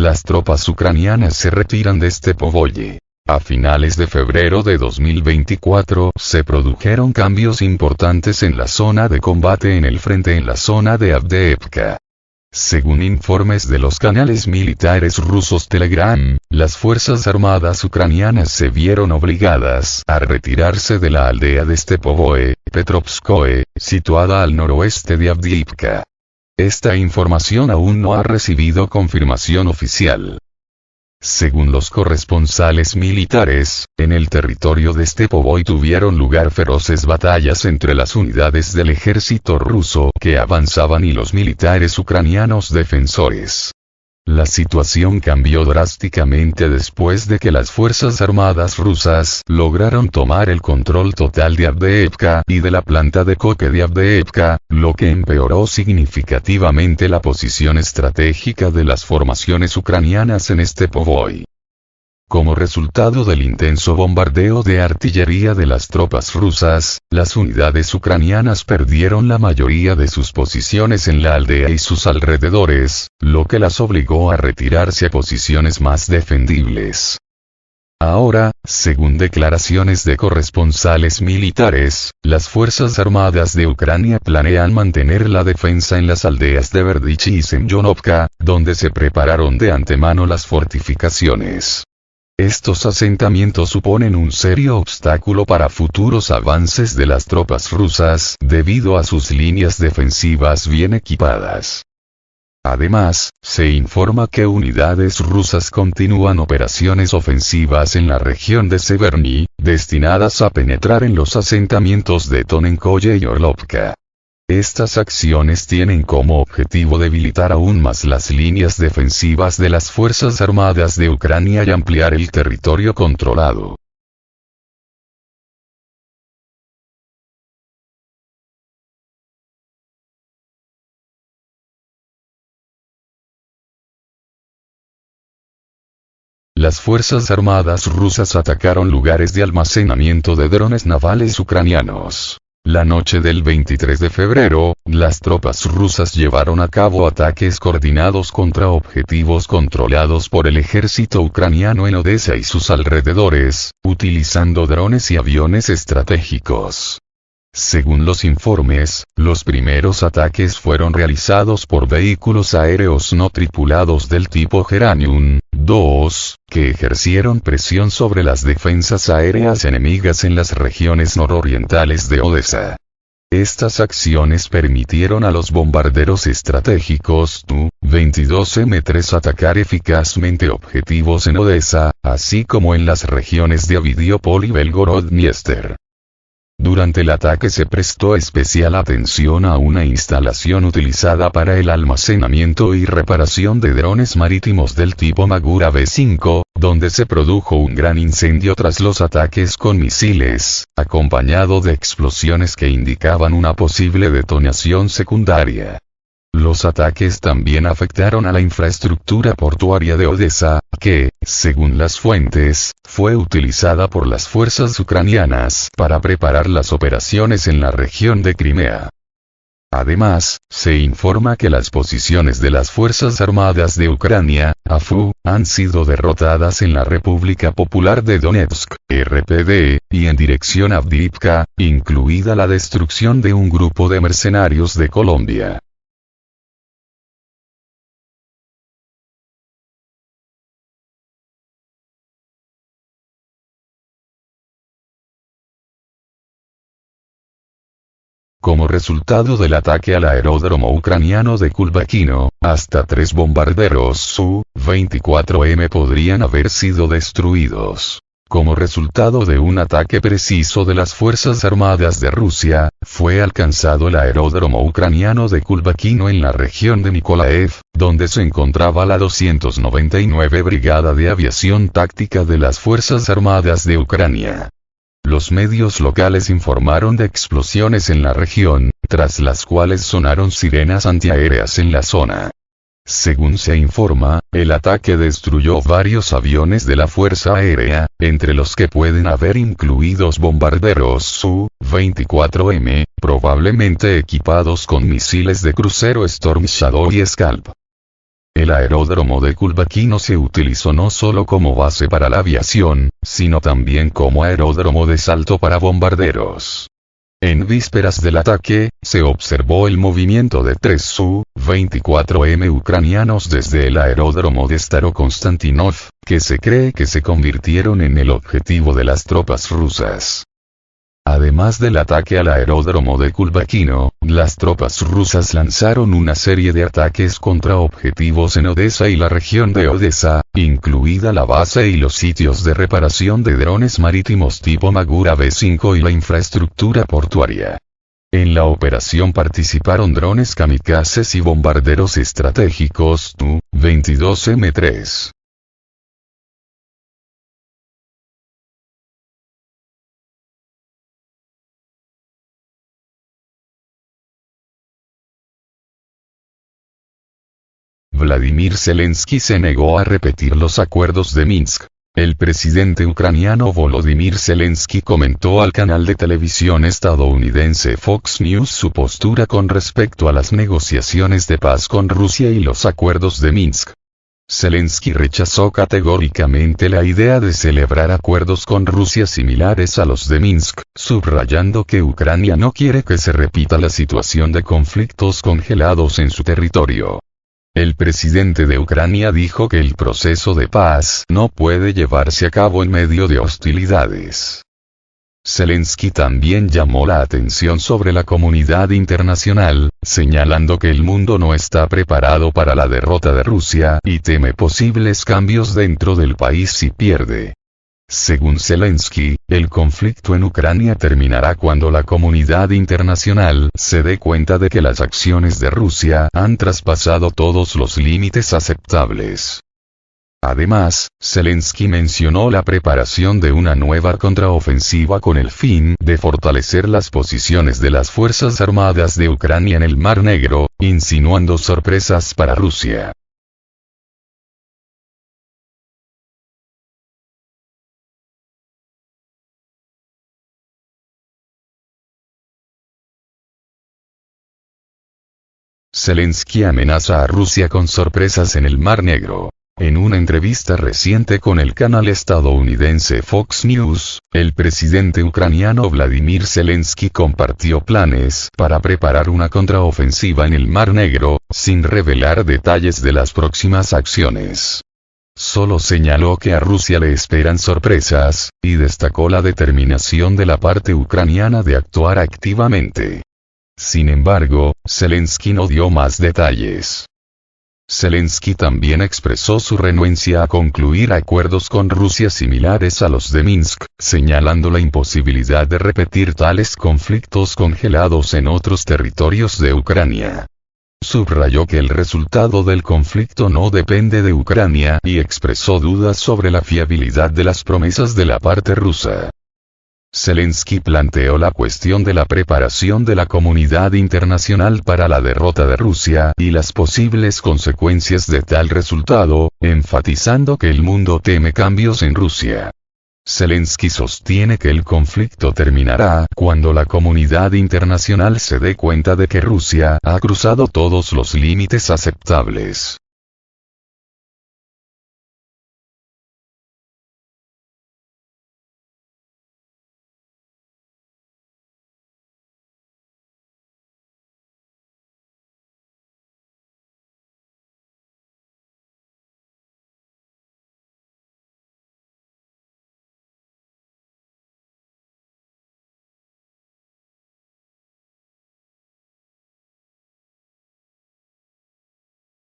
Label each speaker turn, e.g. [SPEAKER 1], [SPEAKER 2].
[SPEAKER 1] las tropas ucranianas se retiran de Stepovoye. A finales de febrero de 2024 se produjeron cambios importantes en la zona de combate en el frente en la zona de Avdiivka. Según informes de los canales militares rusos Telegram, las fuerzas armadas ucranianas se vieron obligadas a retirarse de la aldea de Stepovoye, Petrovskoye, situada al noroeste de Avdiivka. Esta información aún no ha recibido confirmación oficial. Según los corresponsales militares, en el territorio de Stepovoye tuvieron lugar feroces batallas entre las unidades del ejército ruso que avanzaban y los militares ucranianos defensores. La situación cambió drásticamente después de que las fuerzas armadas rusas lograron tomar el control total de Avdiivka y de la planta de coque de Avdiivka, lo que empeoró significativamente la posición estratégica de las formaciones ucranianas en Stepovoye. Como resultado del intenso bombardeo de artillería de las tropas rusas, las unidades ucranianas perdieron la mayoría de sus posiciones en la aldea y sus alrededores, lo que las obligó a retirarse a posiciones más defendibles. Ahora, según declaraciones de corresponsales militares, las Fuerzas Armadas de Ucrania planean mantener la defensa en las aldeas de Berdychi y Semyonovka, donde se prepararon de antemano las fortificaciones. Estos asentamientos suponen un serio obstáculo para futuros avances de las tropas rusas debido a sus líneas defensivas bien equipadas. Además, se informa que unidades rusas continúan operaciones ofensivas en la región de Severny, destinadas a penetrar en los asentamientos de Tonenkoye y Orlovka. Estas acciones tienen como objetivo debilitar aún más las líneas defensivas de las Fuerzas Armadas de Ucrania y ampliar el territorio controlado. Las Fuerzas Armadas rusas atacaron lugares de almacenamiento de drones navales ucranianos. La noche del 23 de febrero, las tropas rusas llevaron a cabo ataques coordinados contra objetivos controlados por el ejército ucraniano en Odessa y sus alrededores, utilizando drones y aviones estratégicos. Según los informes, los primeros ataques fueron realizados por vehículos aéreos no tripulados del tipo Geranium 2, que ejercieron presión sobre las defensas aéreas enemigas en las regiones nororientales de Odessa. Estas acciones permitieron a los bombarderos estratégicos Tu-22M3 atacar eficazmente objetivos en Odessa, así como en las regiones de Avdiopol y Belgorod-Dniester. Durante el ataque se prestó especial atención a una instalación utilizada para el almacenamiento y reparación de drones marítimos del tipo Magura V5, donde se produjo un gran incendio tras los ataques con misiles, acompañado de explosiones que indicaban una posible detonación secundaria. Los ataques también afectaron a la infraestructura portuaria de Odessa, que, según las fuentes, fue utilizada por las fuerzas ucranianas para preparar las operaciones en la región de Crimea. Además, se informa que las posiciones de las Fuerzas Armadas de Ucrania, AFU, han sido derrotadas en la República Popular de Donetsk, RPD, y en dirección a Avdiivka, incluida la destrucción de un grupo de mercenarios de Colombia. Como resultado del ataque al aeródromo ucraniano de Kulbakino, hasta 3 bombarderos Su-24M podrían haber sido destruidos. Como resultado de un ataque preciso de las Fuerzas Armadas de Rusia, fue alcanzado el aeródromo ucraniano de Kulbakino en la región de Nikolaev, donde se encontraba la 299 Brigada de Aviación Táctica de las Fuerzas Armadas de Ucrania. Los medios locales informaron de explosiones en la región, tras las cuales sonaron sirenas antiaéreas en la zona. Según se informa, el ataque destruyó varios aviones de la Fuerza Aérea, entre los que pueden haber incluidos bombarderos Su-24M, probablemente equipados con misiles de crucero Storm Shadow y Scalp. El aeródromo de Kulbakino se utilizó no solo como base para la aviación, sino también como aeródromo de salto para bombarderos. En vísperas del ataque, se observó el movimiento de 3 Su-24M ucranianos desde el aeródromo de Starokonstantinov, que se cree que se convirtieron en el objetivo de las tropas rusas. Además del ataque al aeródromo de Kulbakino, las tropas rusas lanzaron una serie de ataques contra objetivos en Odessa y la región de Odessa, incluida la base y los sitios de reparación de drones marítimos tipo Magura V5 y la infraestructura portuaria. En la operación participaron drones kamikazes y bombarderos estratégicos Tu-22M3. Vladimir Zelensky se negó a repetir los acuerdos de Minsk. El presidente ucraniano Volodymyr Zelensky comentó al canal de televisión estadounidense Fox News su postura con respecto a las negociaciones de paz con Rusia y los acuerdos de Minsk. Zelensky rechazó categóricamente la idea de celebrar acuerdos con Rusia similares a los de Minsk, subrayando que Ucrania no quiere que se repita la situación de conflictos congelados en su territorio. El presidente de Ucrania dijo que el proceso de paz no puede llevarse a cabo en medio de hostilidades. Zelensky también llamó la atención sobre la comunidad internacional, señalando que el mundo no está preparado para la derrota de Rusia y teme posibles cambios dentro del país si pierde. Según Zelensky, el conflicto en Ucrania terminará cuando la comunidad internacional se dé cuenta de que las acciones de Rusia han traspasado todos los límites aceptables. Además, Zelensky mencionó la preparación de una nueva contraofensiva con el fin de fortalecer las posiciones de las Fuerzas Armadas de Ucrania en el Mar Negro, insinuando sorpresas para Rusia. Zelensky amenaza a Rusia con sorpresas en el Mar Negro. En una entrevista reciente con el canal estadounidense Fox News, el presidente ucraniano Vladimir Zelensky compartió planes para preparar una contraofensiva en el Mar Negro, sin revelar detalles de las próximas acciones. Solo señaló que a Rusia le esperan sorpresas, y destacó la determinación de la parte ucraniana de actuar activamente. Sin embargo, Zelensky no dio más detalles. Zelensky también expresó su renuencia a concluir acuerdos con Rusia similares a los de Minsk, señalando la imposibilidad de repetir tales conflictos congelados en otros territorios de Ucrania. Subrayó que el resultado del conflicto no depende de Ucrania y expresó dudas sobre la fiabilidad de las promesas de la parte rusa. Zelensky planteó la cuestión de la preparación de la comunidad internacional para la derrota de Rusia y las posibles consecuencias de tal resultado, enfatizando que el mundo teme cambios en Rusia. Zelensky sostiene que el conflicto terminará cuando la comunidad internacional se dé cuenta de que Rusia ha cruzado todos los límites aceptables.